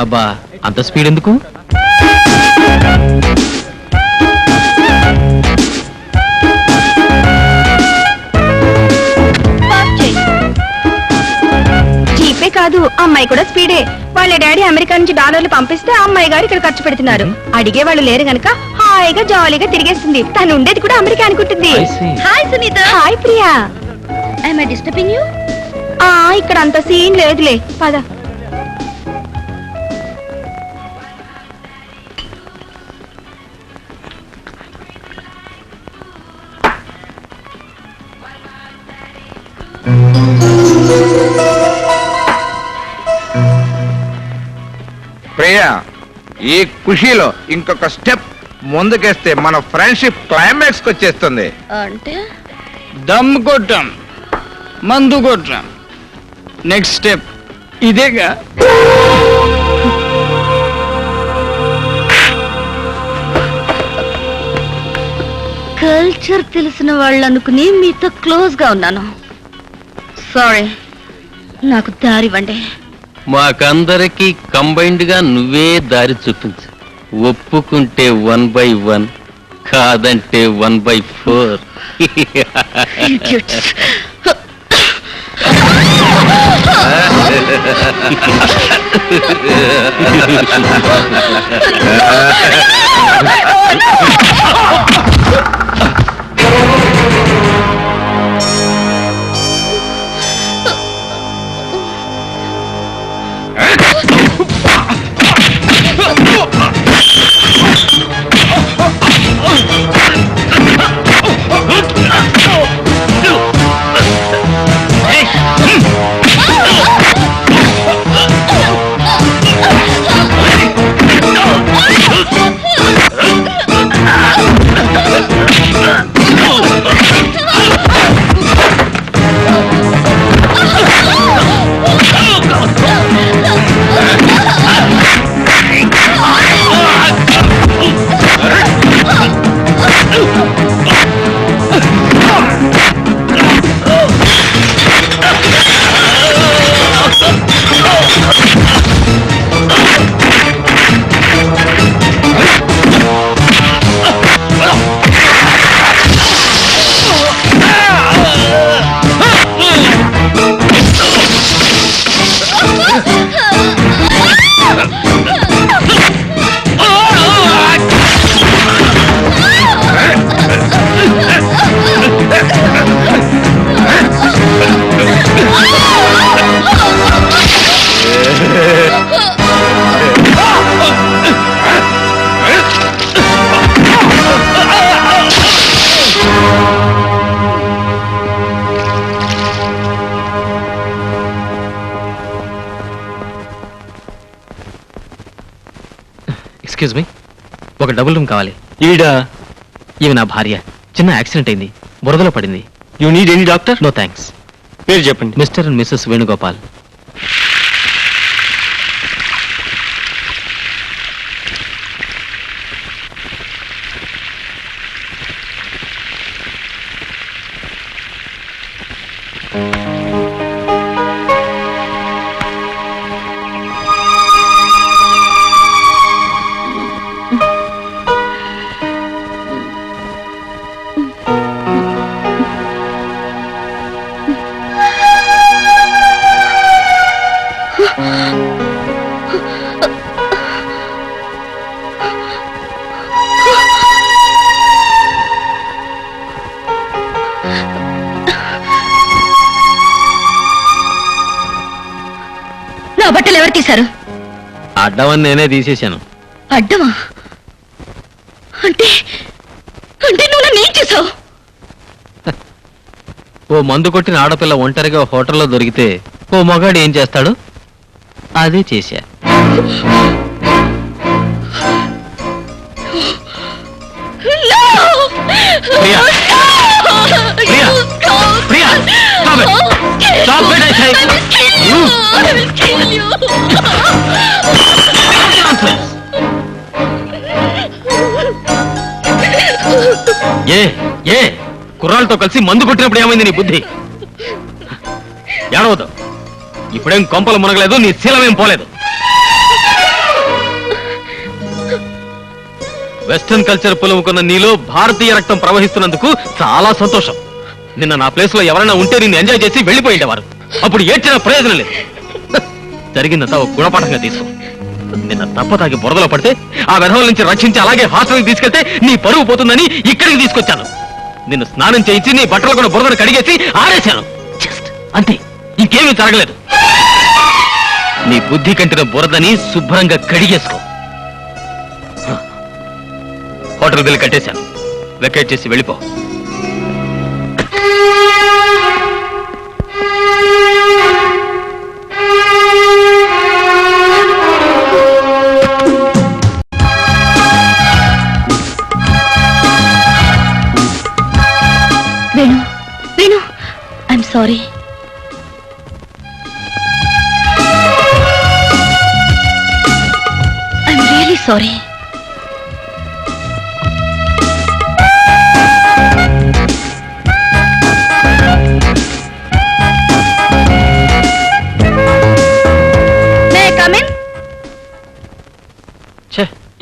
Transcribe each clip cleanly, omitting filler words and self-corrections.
అబ్బా అంత స్పీడ్ ఎందుకు? జీపే కాదు, అమ్మాయి కూడా స్పీడే. వాళ్ళ డాడీ అమెరికా నుంచి డాలర్లు పంపిస్తే అమ్మాయి గారు ఇక్కడ ఖర్చు పెడుతున్నారు. అడిగే వాళ్ళు లేరు గనక హాయిగా జాలీగా తిరిగేస్తుంది. తను ఉండేది కూడా అమెరికా అనుకుంటుంది. Hi Sunitha. Hi Priya. I disturbing you? ఇక్కడ అంత సీన్ లేదులే, పద. ప్రియా, ఈ ఖుషీలో ఇంకొక స్టెప్ ముందుకేస్తే మన ఫ్రెండ్షిప్ క్లైమాక్స్ వచ్చేస్తుంది. అంటే దమ్ కొట్టాం, మందు కొట్టాం, నెక్స్ట్ స్టెప్ ఇదేగా. కల్చర్ తెలిసిన వాళ్ళు అనుకుని మీతో క్లోజ్ గా ఉన్నాను. సారీ, నాకు దారివ్వండి. మాకందరికి కంబైన్డ్ గా నువ్వే దారి చూపించు. ఒప్పుకుంటే 1/1, కాదంటే 1/4. ఎక్స్క్యూజ్ మీ, ఒక డబుల్ రూమ్ కావాలి. ఇవి నా భార్య. చిన్న యాక్సిడెంట్ అయింది, బురదలో పడింది. You need any doctor? No thanks. పేరు చెప్పండి. Mister and missus Venugopal. నా బట్టలు ఎవరు తీశారు? అడ్డమని నేనే తీసేశాను. అడ్డమా? అంటే అంటే నువ్వు నన్ను ఏం చేసావు? ఓ మందు కొట్టిన ఆడపిల్ల ఒంటరిగా హోటల్లో దొరికితే ఓ మగాడు ఏం చేస్తాడు? అదే చేశా. Priya, Priya, Priya, stop it. Stop it, I say. ఏ కుర్రాళ్ళతో కలిసి మందు కొట్టినప్పుడు ఏమైంది నీ బుద్ధి? ఏడవద్దు. ఇప్పుడేం కొంపలు మునగలేదు, నీ శీలమేం పోలేదు. వెస్టర్న్ కల్చర్ పులుముకున్న నీలో భారతీయ రక్తం ప్రవహిస్తున్నందుకు చాలా సంతోషం. నిన్న నా ప్లేస్ లో ఎవరైనా ఉంటే నిన్ను ఎంజాయ్ చేసి వెళ్ళిపోయేవారు. అప్పుడు ఏడ్చిన ప్రయోజనం లేదు. జరిగిందంతా ఒక గుణపాఠంగా తీసుకో. నిన్న తప్పతాగి బురదలో పడితే ఆ వెధవుల నుంచి రక్షించి అలాగే హాస్టల్కి తీసుకెళ్తే నీ పరువు పోతుందని ఇక్కడికి తీసుకొచ్చాను. నిన్ను స్నానం చేయించి నీ బట్టలు కూడా బురదను కడిగేసి ఆరేశాను. జస్ట్ అంతే, ఇంకేమీ జరగలేదు. నీ బుద్ధి కంటిన బురదని శుభ్రంగా కడిగేసుకో. హోటల్ బిల్ కట్టేశాను. వెకేట్ చేసి వెళ్ళిపో. Venu, Venu, I'm sorry. I'm really sorry.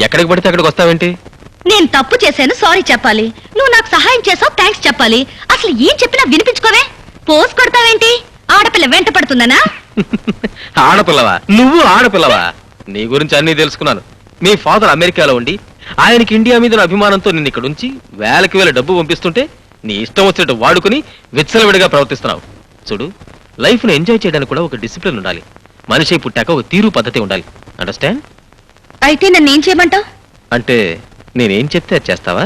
ఎక్కడికి పడితే అక్కడికి వస్తావేంటి? నేను తప్పు చేశాను, సారీ చెప్పాలి. నువ్వు నాకు సహాయం చేసావు, థ్యాంక్స్ చెప్పాలి. అసలు ఏం చెప్పినా వినిపించుకోవే. పోస్ కొడతావేంటి? ఆడపిల్ల వెంట పడుతుందనా? ఆడపిల్లవా? నువ్వు ఆడపిల్లవా? నీ గురించి అన్నీ తెలుసుకున్నాను. మీ ఫాదర్ అమెరికాలో ఉండి ఆయనకి ఇండియా మీద అభిమానంతో నిన్ను ఇక్కడ ఉంచి వేలకి వేల డబ్బు పంపిస్తుంటే నీ ఇష్టం వచ్చినట్టు వాడుకుని విచ్చలవిడిగా ప్రవర్తిస్తున్నావు. చూడు, లైఫ్ ను ఎంజాయ్ చేయడానికి కూడా ఒక డిసిప్లిన్ ఉండాలి. మనిషి పుట్టాక ఒక తీరు పద్ధతి ఉండాలి. అండర్స్టాండ్? అయితే నన్ను ఏం చేయమంటావు? అంటే నేనేం చెప్తే అది చేస్తావా?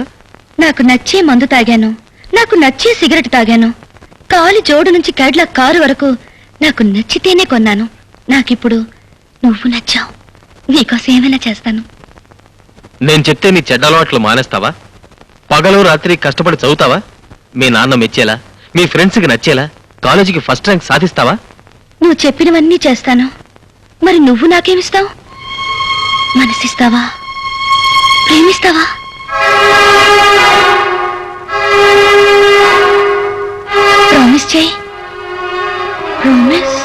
నాకు నచ్చే మందు తాగాను, నాకు నచ్చే సిగరెట్ తాగాను, కాలి జోడు నుంచి కడ్ల కారు వరకు నాకు నచ్చితేనే కొన్నాను. నాకిప్పుడు నువ్వు నచ్చావు. నీకోసం ఏమైనా చేస్తాను. నేను చెప్తే నీ చెడ్డ అలవాట్లు మానేస్తావా? పగలు రాత్రి కష్టపడి చదువుతావా? మీ నాన్న మెచ్చేలా, మీ ఫ్రెండ్స్కి నచ్చేలా కాలేజీకి ఫస్ట్ ర్యాంక్ సాధిస్తావా? నువ్వు చెప్పినవన్నీ చేస్తాను. మరి నువ్వు నాకేమిస్తావు? మనసిస్తావా? ప్రేమిస్తావా? ప్రామిస్ చేయి. ప్రామిస్.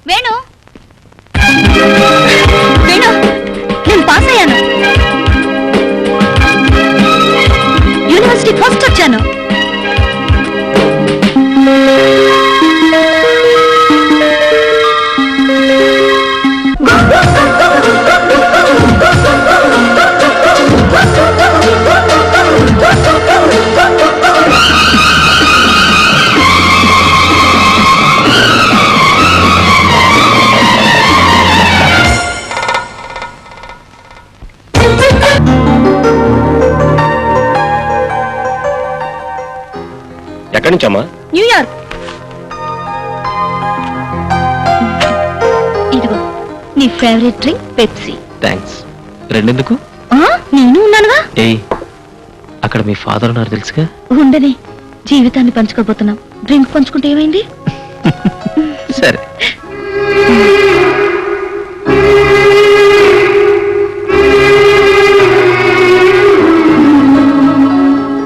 వేణు, వేణు, నేను పాస్ అయ్యాను. యూనివర్సిటీ ఫస్ట్ వచ్చాను. ఎక్కడి నుంచమ్మా? న్యూయార్క్. ఇదిగో నీ ఫేవరెట్ డ్రింక్ పెప్సీ. థ్యాంక్స్. రెండెందుకు? నేను ఉన్నానుగా. ఏయ్, అక్కడ మీ ఫాదర్ ఉన్నారు తెలుసుగా. ఉండని, జీవితాన్ని పంచుకోబోతున్నాం. డ్రింక్ పంచుకుంటే ఏమైంది? సరే.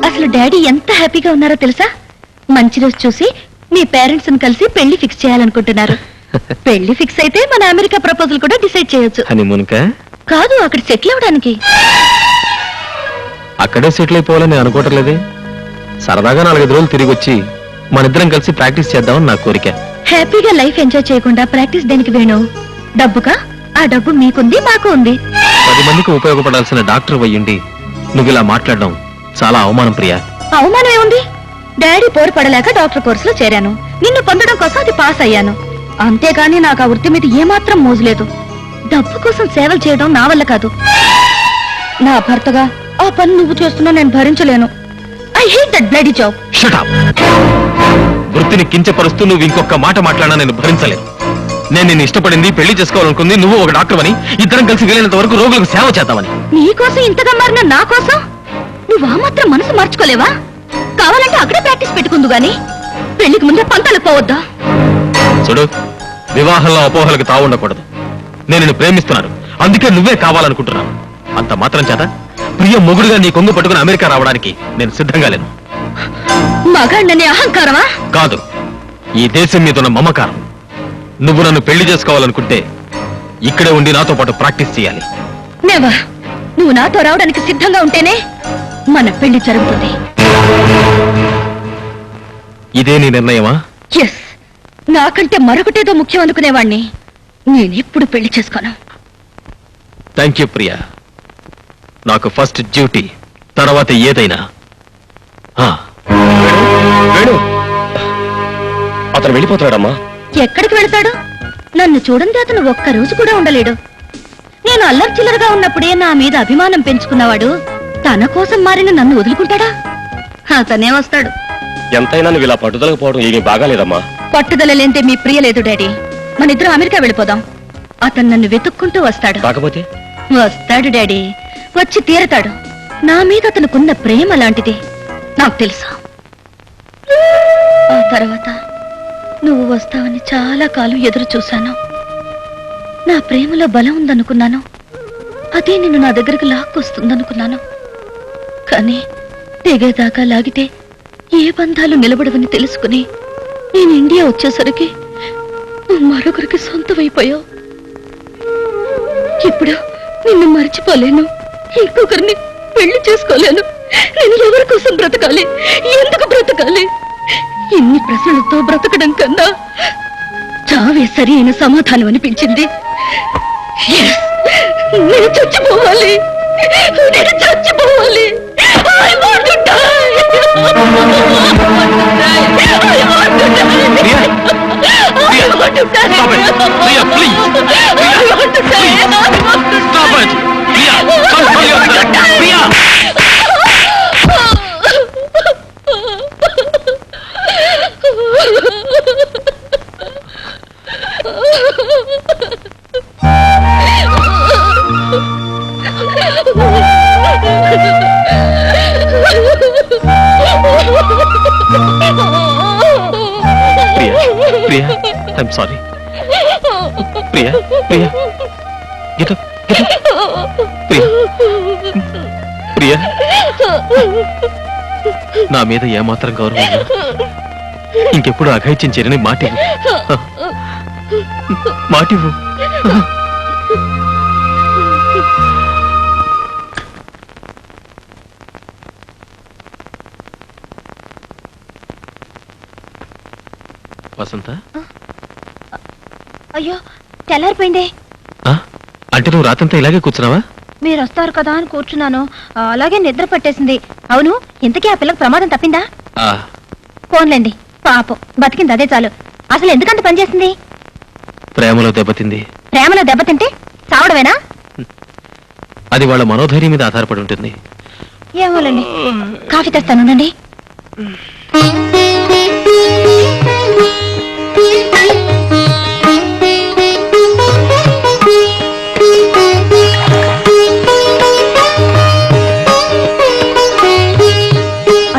అసలు డాడీ ఎంత హ్యాపీగా ఉన్నారో తెలుసా? మంచి రోజు చూసి మీ పేరెంట్స్ కలిసి పెళ్లి ఫిక్స్ చేయాలనుకుంటున్నారు. పెళ్లి ఫిక్స్ అయితే మన అమెరికా ప్రపోజల్ కూడా డిసైడ్ చేయొచ్చు. హనీమూన్కా? కాదు, అక్కడ సెటిల్ అవడానికి. అక్కడే సెటిల్ అయిపోవాలని నేను అనుకోవటం లేదే. సరదాగా 4-5 రోజులు తిరిగి వచ్చి మనిద్దరం కలిసి ప్రాక్టీస్ చేద్దామని నా కోరిక. హ్యాపీగా లైఫ్ ఎంజాయ్ చేయకుండా ప్రాక్టీస్ దేనికి వేణు? డబ్బుకా? ఆ డబ్బు మీకుంది, మాకు ఉంది. 10 మందికి ఉపయోగపడాల్సిన డాక్టర్ అయ్యుండి నువ్వు ఇలా మాట్లాడడం చాలా అవమానం ప్రియా. అవమానం ఏముంది? డాడీ పోరు పడలేక డాక్టర్ కోర్సులో చేరాను. నిన్ను పొందడం కోసం అది పాస్ అయ్యాను. అంతేగాని నాకు ఆ వృత్తి మీద ఏమాత్రం మోజు లేదు. డబ్బు కోసం సేవలు చేయడం నా వల్ల కాదు. నా భర్తగా ఆ పని నువ్వు చేస్తున్నా నేను భరించలేను. I hate that bloody job. Shut up. వృత్తిని కించపరుస్తూ నువ్వు ఇంకొక మాట మాట్లాడినా నేను భరించలేను. నేను నిన్ను ఇష్టపడింది, పెళ్లి చేసుకోవాలనుకుంది నువ్వు ఒక డాక్టర్ అని, ఇద్దరం కలిసి వీలైనంత వరకు రోగులకు సేవ చేద్దామని. నీకోసం ఇంతగా మారిన నా కోసం నువ్వు ఆ మాత్రం మనసు మార్చుకోలేవా? కావాలంటే అక్కడే ప్రాక్టీస్ పెట్టుకుందు గాని పెళ్లికి ముందే పంతాలకు పోవద్దా? చూడు, వివాహంలో అపోహలకు తావుండకూడదు. నేను నిన్ను ప్రేమిస్తున్నాను, అందుకే నువ్వే కావాలనుకుంటున్నాను. అంత మాత్రం చేత ప్రియ మొగుడుగా నీ కొంగు పట్టుకుని అమెరికా రావడానికి నేను సిద్ధంగా లేను. మగాళ్ళని అహంకారమా? కాదు, ఈ దేశం మీద ఉన్న మమకారం. నువ్వు నన్ను పెళ్లి చేసుకోవాలనుకుంటే ఇక్కడే ఉండి నాతో పాటు ప్రాక్టీస్ చేయాలి. నెవర్. నువ్వు నాతో రావడానికి సిద్ధంగా ఉంటేనే మన పెళ్లి జరుగుతుంది. ఇదే నీ నిర్ణయమా? ఎస్. నాకంటే మరొకటేదో ముఖ్యం అనుకునేవాణ్ణి నేనెప్పుడు పెళ్లి చేసుకోను. Thank you Priya. నాకు ఫస్ట్ డ్యూటీ, తర్వాత ఏదైనా. వేణు, అతను వెళ్ళిపోతాడమ్మా. ఎక్కడికి వెళతాడు? నన్ను చూడండి, అతను ఒక్క రోజు కూడా ఉండలేడు. నేను అల్లరి చిల్లరగా ఉన్నప్పుడే నా మీద అభిమానం పెంచుకున్నవాడు తన కోసం మారిన నన్ను వదులుకుంటాడా? అతనే వస్తాడు. ఎంతైనా నువ్వు ఇలా పట్టుదలకపోవడం ఏమీ బాగాలేదమ్మా. పట్టుదల లేంటే మీ ప్రియ లేదు డాడీ. మన ఇద్దరం అమెరికా వెళ్ళిపోదాం. అతను నన్ను వెతుక్కుంటూ వస్తాడు. కాకపోతే వస్తాడు డాడీ, వచ్చి తీరతాడు. నా మీద అతనుకున్న ప్రేమ లాంటిది నాకు తెలుసు. ఆ తర్వాత నువ్వు వస్తావని చాలా కాలం ఎదురు చూశాను. నా ప్రేమలో బలం ఉందనుకున్నాను. అదే నిన్ను నా దగ్గరకు లాక్కొస్తుందనుకున్నాను. కానీ తెగేదాకా లాగితే ఏ బంధాలు నిలబడవని తెలుసుకుని నేను ఇండియా వచ్చేసరికి నువ్వు మరొకరికి సొంతమైపోయావు. ఇప్పుడు నిన్ను మర్చిపోలేను, ఇంకొకరిని పెళ్లి చేసుకోలేను. నేను ఎవరి కోసం బ్రతకాలి? ఎందుకు బ్రతకాలి? ఇన్ని ప్రశ్నలతో బ్రతకడం కన్నా చావే సరి అయిన సమాధానం అనిపించింది. Yes, నేను చచ్చిపోవాలి. నేను చచ్చిపోవాలి. I want to die. I want to die. I want to die. Priya, I want to die. Stop it. Priya, please. I want to die. I want to Stop it. Priya, control yourself. Priya. Priya, I'm sorry. Priya, get up. Priya, నా మీద ఏమాత్రం గౌరవం ఉన్నా ఇంకెప్పుడు అఘాయిత్యం చేయని మాటివ్వు. వసంత, అయ్యో తెల్లారిపోయిందే. అంటే నువ్వు రాత్రంతా ఇలాగే కూర్చున్నావా? మీరు వస్తారు కదా అని కూర్చున్నాను. అలాగే నిద్ర పట్టేసింది. అవును, ఇంతకీ ఆ పిల్లకి ప్రమాదం తప్పిందా? ఫోన్లేండి, పాపం బతికింది, అదే చాలు. అసలు ఎందుకంత పనిచేసింది? ప్రేమలో దెబ్బతింది. ప్రేమలో దెబ్బతింటే చావడమేనా? అది వాళ్ళ మనోధైర్యం మీద ఆధారపడి ఉంటుంది. ఏమోలండి, కాఫీ తెస్తానుండండి.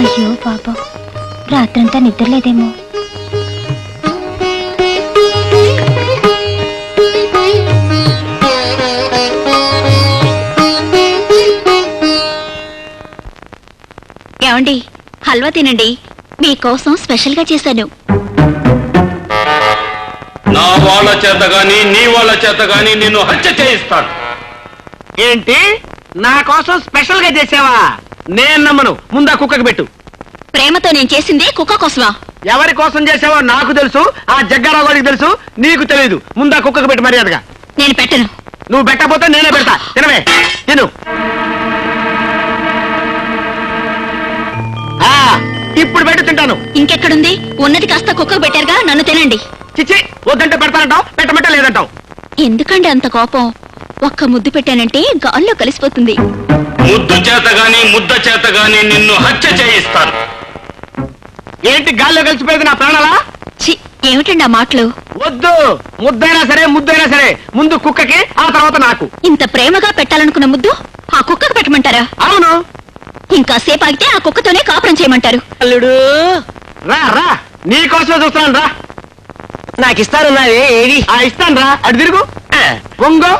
అయ్యో పాపం, రాత్రంతా నిద్రలేదేమో. ఏమండి, హల్వా తినండి, మీకోసం స్పెషల్ గా చేశాను. నా వాళ్ళ చేత గాని నీ వాళ్ళ చేత గాని నిన్ను హత్య చేయిస్తాను. ఏంటి, నా కోసం స్పెషల్ గా చేసావా? నేను నమ్మను. ముందా కుక్కకి పెట్టు. ప్రేమతో నేను చేసింది కుక్క కోసమా? ఎవరి కోసం చేసావో నాకు తెలుసు, ఆ జగ్గారావు గారికి తెలుసు, నీకు తెలియదు. ముందా కుక్కకి పెట్టు మర్యాదగా. నేను పెట్టను. నువ్వు పెట్టకపోతే నేనే పెడతా. తినవే, తిను. ఇప్పుడు పెట్టు, తింటాను. ఇంకెక్కడుంది? ఉన్నది కాస్త కుక్కకు పెట్టారుగా, నన్ను తినండి. చిచ్చి, వద్దంటే పెడతానంటావు, పెట్టమంటే లేదంటావు. ఎందుకండి అంత కోపం? ఒక్క ముద్దు పెట్టానంటే గాల్లో కలిసిపోతుంది. ముద్దు చేత గాని ముద్ద చేత గాని నిన్ను హత్య చేయిస్తాను. ఏంటి గాల్లో కలిసిపోయేది నా ప్రాణాలా? ఛీ, ఏమిటండి ఆ మాటలు? వద్దు, ముద్దైనా సరే ముద్దైనా సరే ముందు కుక్కకి ఆ తర్వాత నాకు. ఇంత ప్రేమగా పెట్టాలనుకున్న ముద్దు ఆ కుక్కకు పెట్టమంటారా? అవును. ఇంకా సేపు ఆగితే ఆ కుక్కతోనే కాపురం చేయమంటారు. అల్లుడు రా రా, నీకోసమే చూస్తున్నాను రా. నాకు ఇస్తానున్నావే ఏది? ఇస్తాను రా, అటు తిరుగు పొంగో.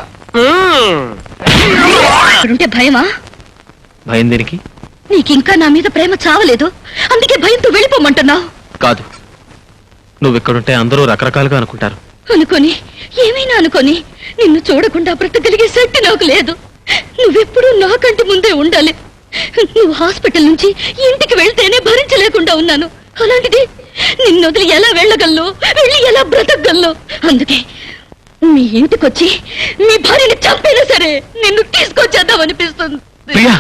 ఇక్కడుంటే భయమా? భయం దేనికి? నీకింకా నా మీద ప్రేమ చావలేదు, అందుకే భయంతో వెళ్ళిపోమంటున్నావు. కాదు, నువ్వు ఇక్కడుంటే అందరూ రకరకాలుగా అనుకుంటారు. అనుకొని ఏమైనా అనుకొని నిన్ను చూడకుండా బ్రతకగలిగే శక్తి నాకు లేదు. నువ్వెప్పుడూ నాకంటి ముందే ఉండాలి. నువ్వు హాస్పిటల్ నుంచి ఇంటికి వెళ్తేనే భరించలేకుండా ఉన్నాను. అలాంటిది నిన్ను వదిలి ఎలా వెళ్ళగలను, వెళ్ళి ఎలా బ్రతకగలను? అందుకే మీ ఇంటికొచ్చి మీ భార్యని చంపైనా సరే నిన్ను తీసుకొచ్చేద్దామనిపిస్తుంది. ప్రియా!